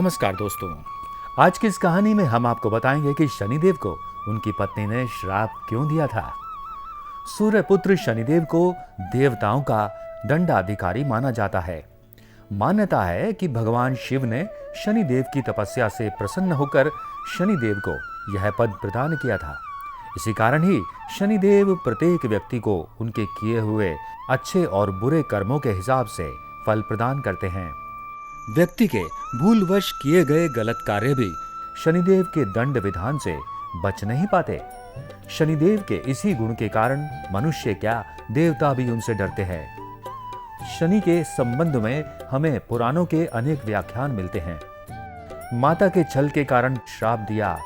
नमस्कार दोस्तों, आज की इस कहानी में हम आपको बताएंगे कि शनिदेव को उनकी पत्नी ने श्राप क्यों दिया था। सूर्यपुत्र शनिदेव को देवताओं का दंडाधिकारी माना जाता है। मान्यता है कि भगवान शिव ने शनिदेव की तपस्या से प्रसन्न होकर शनिदेव को यह पद प्रदान किया था। इसी कारण ही शनिदेव प्रत्येक व्यक्ति को उनके किए हुए अच्छे और बुरे कर्मों के हिसाब से फल प्रदान करते हैं। व्यक्ति के भूलवश किए गए गलत कार्य भी शनिदेव के दंड विधान से बच नहीं पाते। शनिदेव के इसी गुण के कारण मनुष्य क्या, देवता भी उनसे डरते हैं। शनि के संबंध में हमें पुराणों के अनेक व्याख्यान मिलते हैं। माता के छल के कारण श्राप दिया,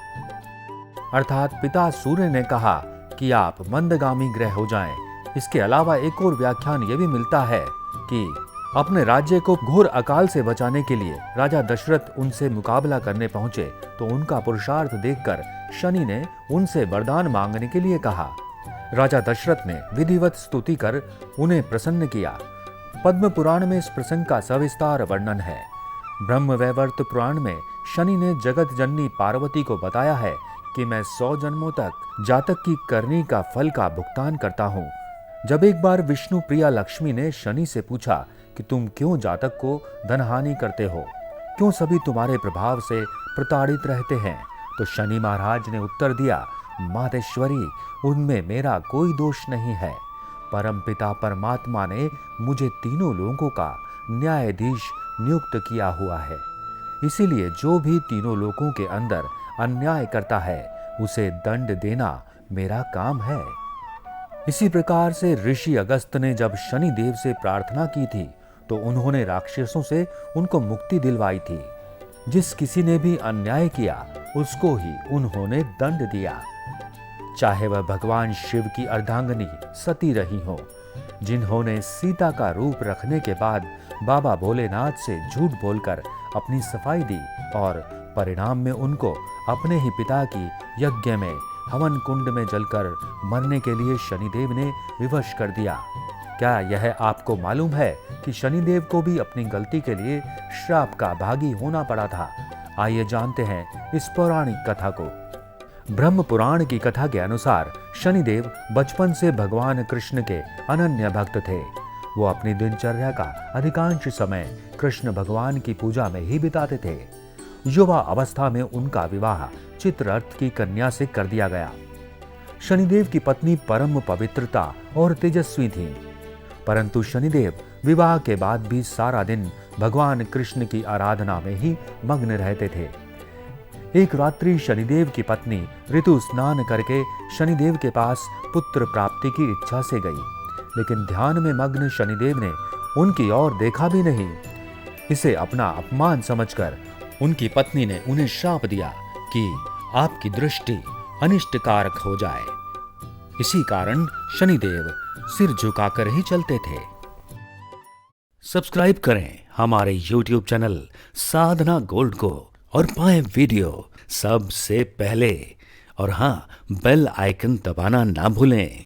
अर्थात पिता सूर्य ने कहा कि आप मंदगामी ग्रह हो जाएं। इसके अलावा एक और व्याख्यान यह भी मिलता है कि अपने राज्य को घोर अकाल से बचाने के लिए राजा दशरथ उनसे मुकाबला करने पहुंचे तो उनका पुरुषार्थ देखकर शनि ने उनसे वरदान मांगने के लिए कहा। राजा दशरथ ने विधिवत स्तुति कर उन्हें प्रसन्न किया। पद्म पुराण में इस प्रसंग का सविस्तार वर्णन है। ब्रह्मवैवर्त पुराण में शनि ने जगत जननी पार्वती को बताया है कि मैं 100 जन्मों तक जातक की करनी का फल का भुगतान करता हूँ। जब एक बार विष्णु प्रिया लक्ष्मी ने शनि से पूछा कि तुम क्यों जातक को धनहानि करते हो, क्यों सभी तुम्हारे प्रभाव से प्रताड़ित रहते हैं, तो शनि महाराज ने उत्तर दिया, मातेश्वरी, उनमें मेरा कोई दोष नहीं है। परमपिता परमात्मा ने मुझे तीनों लोगों का न्यायाधीश नियुक्त किया हुआ है, इसीलिए जो भी तीनों लोगों के अंदर अन्याय करता है उसे दंड देना मेरा काम है। इसी प्रकार से ऋषि अगस्त ने जब शनि देव से प्रार्थना की थी तो उन्होंने राक्षसों से उनको मुक्ति दिलवाई थी। जिस किसी ने भी अन्याय किया उसको ही उन्होंने दंड दिया, चाहे वह भगवान शिव की अर्धांगिनी सती रही हो, जिन्होंने सीता का रूप रखने के बाद बाबा भोलेनाथ से झूठ बोलकर अपनी सफाई दी और परिणाम में उनको अपने ही पिता की यज्ञ में हवन कुंड में जलकर मरने के लिए शनिदेव ने विवश कर दिया। क्या यह आपको मालूम है कि शनिदेव को भी अपनी गलती के लिए श्राप का भागी होना पड़ा था? आइए जानते हैं इस पौराणिक कथा को। ब्रह्म पुराण की कथा के अनुसार शनिदेव बचपन से भगवान कृष्ण के अनन्य भक्त थे। वो अपनी दिनचर्या का अधिकांश समय कृष्ण भगवान की पूजा में ही बिताते थे। युवा अवस्था में उनका विवाह चित्ररथ की कन्या से कर दिया गया। शनिदेव की पत्नी परम पवित्रता और तेजस्वी थी, परंतु शनिदेव विवाह के बाद भी सारा दिन भगवान कृष्ण की आराधना में ही मग्न रहते थे। एक रात्रि शनिदेव की पत्नी ऋतु स्नान करके शनिदेव के पास पुत्र प्राप्ति की इच्छा से गई, लेकिन ध्यान में मग्न शनिदेव ने उनकी ओर देखा भी नहीं। इसे अपना अपमान समझकर उनकी पत्नी ने उन्हें श्राप दिया कि आपकी दृष्टि अनिष्टकारक हो जाए। इसी कारण शनिदेव सिर झुकाकर ही चलते थे। सब्सक्राइब करें हमारे YouTube चैनल साधना गोल्ड को और पाएं वीडियो सबसे पहले, और हाँ, बेल आइकन दबाना ना भूलें।